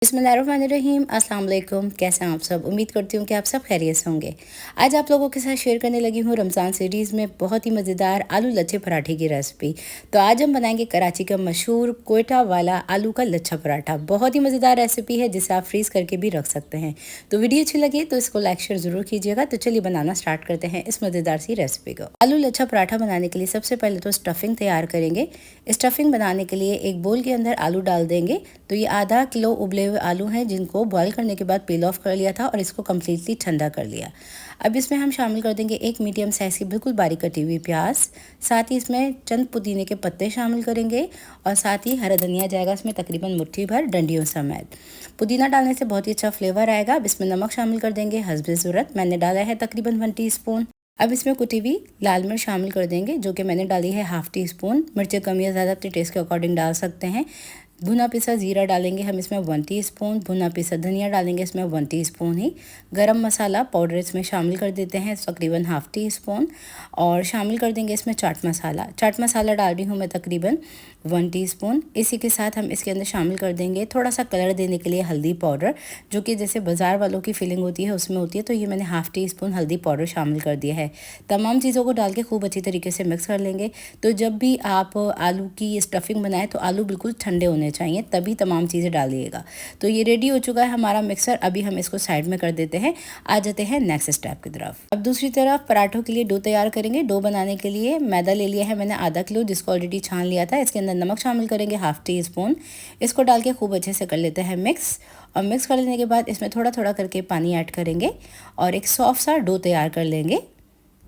बिस्मिल्लाहिर्रहमानिर्रहीम, अस्सलाम वालेकुम। कैसे हैं आप सब? उम्मीद करती हूँ कि आप सब खैरियत से होंगे। आज आप लोगों के साथ शेयर करने लगी हूँ रमज़ान सीरीज़ में बहुत ही मज़ेदार आलू लच्छे पराठे की रेसिपी। तो आज हम बनाएंगे कराची का मशहूर कोयटा वाला आलू का लच्छा पराठा। बहुत ही मज़ेदार रेसिपी है जिसे आप फ्रीज़ करके भी रख सकते हैं। तो वीडियो अच्छी लगी तो इसको लाइक शेयर ज़रूर कीजिएगा। तो चलिए बनाना स्टार्ट करते हैं इस मज़ेदार सी रेसिपी को। आलू लच्छा पराठा बनाने के लिए सबसे पहले तो स्टफिंग तैयार करेंगे। स्टफिंग बनाने के लिए एक बोल के अंदर आलू डाल देंगे। तो ये आधा किलो उबले हुए आलू हैं जिनको बॉईल करने के बाद पील ऑफ कर लिया था और इसको कम्प्लीटली ठंडा कर लिया। अब इसमें हम शामिल कर देंगे एक मीडियम साइज़ की बिल्कुल बारीक कटी हुई प्याज, साथ ही इसमें चंद पुदीने के पत्ते शामिल करेंगे और साथ ही हरा धनिया जाएगा इसमें तकरीबन मुट्ठी भर डंडियों समेत। पुदीना डालने से बहुत ही अच्छा फ्लेवर आएगा। अब इसमें नमक शामिल कर देंगे हस्बे ज़रूरत। मैंने डाला है तकरीबन 1 टीस्पून। अब इसमें कुटी हुई लाल मिर्च शामिल कर देंगे जो कि मैंने डाली है ½ टीस्पून। मिर्चें कम या ज़्यादा अपने टेस्ट के अकॉर्डिंग डाल सकते हैं। भुना पिसा ज़ीरा डालेंगे हम इसमें 1 टीस्पून। भुना पिसा धनिया डालेंगे इसमें 1 टीस्पून ही। गरम मसाला पाउडर इसमें शामिल कर देते हैं तकरीबन ½ टीस्पून। और शामिल कर देंगे इसमें चाट मसाला। चाट मसाला डाल रही हूँ मैं तकरीबन 1 टीस्पून। इसी के साथ हम इसके अंदर शामिल कर देंगे थोड़ा सा कलर देने के लिए हल्दी पाउडर, जो कि जैसे बाज़ार वालों की फीलिंग होती है उसमें होती है। तो ये मैंने ½ टीस्पून हल्दी पाउडर शामिल कर दिया है। तमाम चीज़ों को डाल के खूब अच्छी तरीके से मिक्स कर लेंगे। तो जब भी आप आलू की स्टफिंग बनाएं तो आलू बिल्कुल ठंडे होने चाहिए, तभी तमाम चीज़ें डालिएगा। तो ये रेडी हो चुका है हमारा मिक्सर। अभी हम इसको साइड में कर देते हैं। आ जाते हैं नेक्स्ट स्टेप की तरफ। अब दूसरी तरफ पराठों के लिए डो तैयार करेंगे। डो बनाने के लिए मैदा ले लिया है मैंने आधा किलो, जिसको ऑलरेडी छान लिया था। इसके अंदर नमक शामिल करेंगे ½ टीस्पून। इसको डाल के खूब अच्छे से कर लेते हैं मिक्स। और मिक्स कर लेने के बाद इसमें थोड़ा थोड़ा करके पानी ऐड करेंगे और एक सॉफ्ट सा डो तैयार कर लेंगे।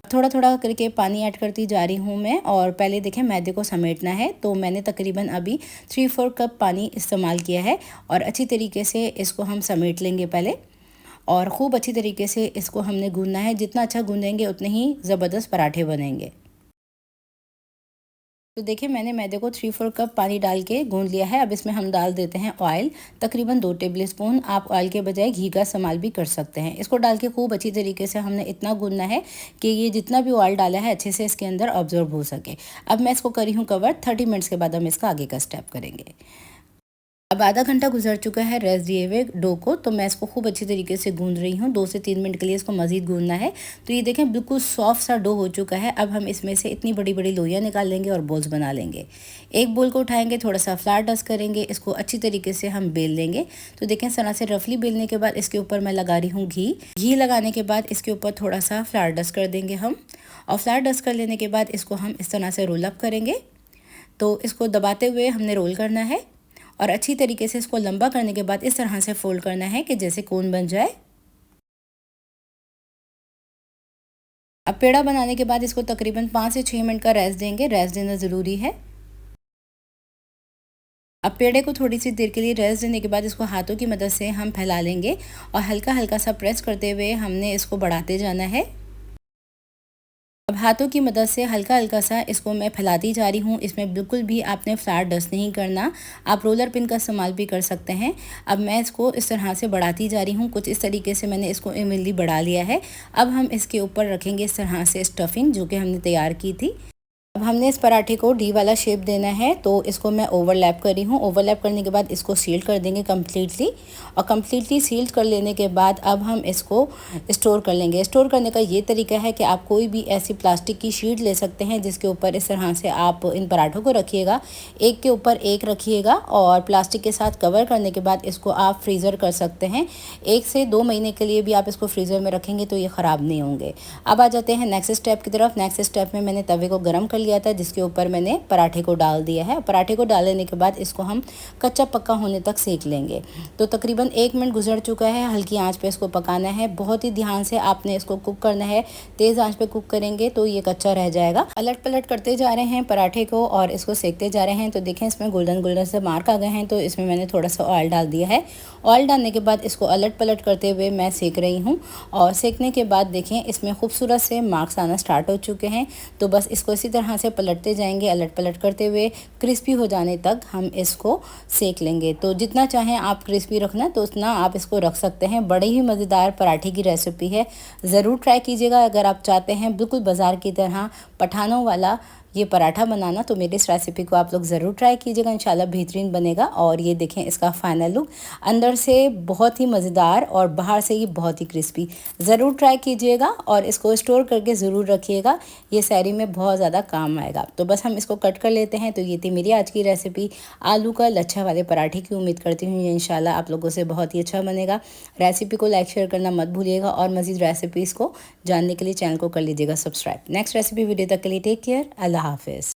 थोड़ा थोड़ा करके पानी ऐड करती जा रही हूँ मैं। और पहले देखें मैदे को समेटना है। तो मैंने तकरीबन अभी 3-4 कप पानी इस्तेमाल किया है और अच्छी तरीके से इसको हम समेट लेंगे पहले। और ख़ूब अच्छी तरीके से इसको हमने गूंदना है। जितना अच्छा गूंदेंगे उतने ही ज़बरदस्त पराठे बनेंगे। तो देखिए मैंने मैदे को 3-4 कप पानी डाल के गूंद लिया है। अब इसमें हम डाल देते हैं ऑयल, तकरीबन 2 टेबल स्पून। आप ऑयल के बजाय घी का इस्तेमाल भी कर सकते हैं। इसको डाल के खूब अच्छी तरीके से हमने इतना गूंदना है कि ये जितना भी ऑयल डाला है अच्छे से इसके अंदर ऑब्जर्व हो सके। अब मैं इसको करी हूँ कवर। 30 मिनट्स के बाद हम इसका आगे का स्टेप करेंगे। अब आधा घंटा गुजर चुका है रेस्ट दिए हुए डो को। तो मैं इसको खूब अच्छी तरीके से गूंद रही हूँ। 2 से 3 मिनट के लिए इसको मज़ीद गूंदना है। तो ये देखें बिल्कुल सॉफ्ट सा डो हो चुका है। अब हम इसमें से इतनी बड़ी बड़ी लोइयाँ निकाल लेंगे और बोल्स बना लेंगे। एक बोल को उठाएंगे, थोड़ा सा फ्लावर डस्ट करेंगे, इसको अच्छी तरीके से हम बेल लेंगे। तो देखें इस तरह से रफली बेलने के बाद इसके ऊपर मैं लगा रही हूँ घी। घी लगाने के बाद इसके ऊपर थोड़ा सा फ्लावर डस्ट कर देंगे हम। और फ्लावर डस्ट कर लेने के बाद इसको हम इस तरह से रोल अप करेंगे। तो इसको दबाते हुए हमने रोल करना है और अच्छी तरीके से इसको लंबा करने के बाद इस तरह से फोल्ड करना है कि जैसे कोन बन जाए। अब पेड़ा बनाने के बाद इसको तकरीबन 5 से 6 मिनट का रेस्ट देंगे। रेस्ट देना ज़रूरी है। अब पेड़े को थोड़ी सी देर के लिए रेस्ट देने के बाद इसको हाथों की मदद से हम फैला लेंगे और हल्का हल्का सा प्रेस करते हुए हमने इसको बढ़ाते जाना है। अब हाथों की मदद से हल्का हल्का सा इसको मैं फैलाती जा रही हूँ। इसमें बिल्कुल भी आपने फ्लैट डस्ट नहीं करना। आप रोलर पिन का इस्तेमाल भी कर सकते हैं। अब मैं इसको इस तरह से बढ़ाती जा रही हूँ। कुछ इस तरीके से मैंने इसको इवनली बढ़ा लिया है। अब हम इसके ऊपर रखेंगे इस तरह से स्टफिंग जो कि हमने तैयार की थी। अब हमने इस पराठे को डी वाला शेप देना है। तो इसको मैं ओवरलैप कर रही हूँ। ओवरलैप करने के बाद इसको सील कर देंगे कम्प्लीटली। और कम्प्लीटली सील कर लेने के बाद अब हम इसको स्टोर कर लेंगे। स्टोर करने का ये तरीका है कि आप कोई भी ऐसी प्लास्टिक की शीट ले सकते हैं जिसके ऊपर इस तरह से आप इन पराठों को रखिएगा। एक के ऊपर एक रखिएगा और प्लास्टिक के साथ कवर करने के बाद इसको आप फ्रीज़र कर सकते हैं। 1 से 2 महीने के लिए भी आप इसको फ्रीज़र में रखेंगे तो ये ख़राब नहीं होंगे। अब आ जाते हैं नेक्स्ट स्टेप की तरफ। नेक्स्ट स्टेप में मैंने तवे को गर्म कर लिया था जिसके ऊपर मैंने पराठे को डाल दिया है। पराठे को डालने के बाद इसको हम कच्चा पक्का होने तक सेक लेंगे। तो तकरीबन 1 मिनट गुजर चुका है। हल्की आंच पे इसको पकाना है। बहुत ही ध्यान से आपने इसको कुक करना है। तेज़ आंच पे कुक करेंगे तो ये कच्चा रह जाएगा। अलट पलट करते जा रहे हैं पराठे को और इसको सेकते जा रहे हैं। तो देखें इसमें गोल्डन गोल्डन से मार्क आ गए हैं। तो इसमें मैंने थोड़ा सा ऑयल डाल दिया है। ऑयल डालने के बाद इसको अलट पलट करते हुए मैं सेक रही हूँ। और सेकने के बाद देखें इसमें खूबसूरत से मार्क्स आना स्टार्ट हो चुके हैं। तो बस इसको इसी तरह से पलटते जाएंगे, अलट पलट करते हुए क्रिस्पी हो जाने तक हम इसको सेक लेंगे। तो जितना चाहें आप क्रिस्पी रखना तो उतना आप इसको रख सकते हैं। बड़े ही मज़ेदार पराठे की रेसिपी है, ज़रूर ट्राई कीजिएगा अगर आप चाहते हैं बिल्कुल बाज़ार की तरह पठानों वाला ये पराठा बनाना, तो मेरे इस रेसिपी को आप लोग ज़रूर ट्राई कीजिएगा, इंशाल्लाह बेहतरीन बनेगा। और ये देखें इसका फाइनल लुक, अंदर से बहुत ही मज़ेदार और बाहर से ये बहुत ही क्रिस्पी। ज़रूर ट्राई कीजिएगा और इसको स्टोर करके ज़रूर रखिएगा, ये सहरी में बहुत ज़्यादा काम आएगा। तो बस हम इसको कट कर लेते हैं। तो ये थी मेरी आज की रेसिपी आलू का लच्छा वाले पराठे की। उम्मीद करती हूँ ये इंशाल्लाह आप लोगों से बहुत ही अच्छा बनेगा। रेसिपी को लाइक शेयर करना मत भूलिएगा और मज़ीद रेसिपीज़ को जानने के लिए चैनल को कर लीजिएगा सब्सक्राइब। नेक्स्ट रेसिपी वीडियो तक के लिए टेक केयर, अल्लाह हाफिज़।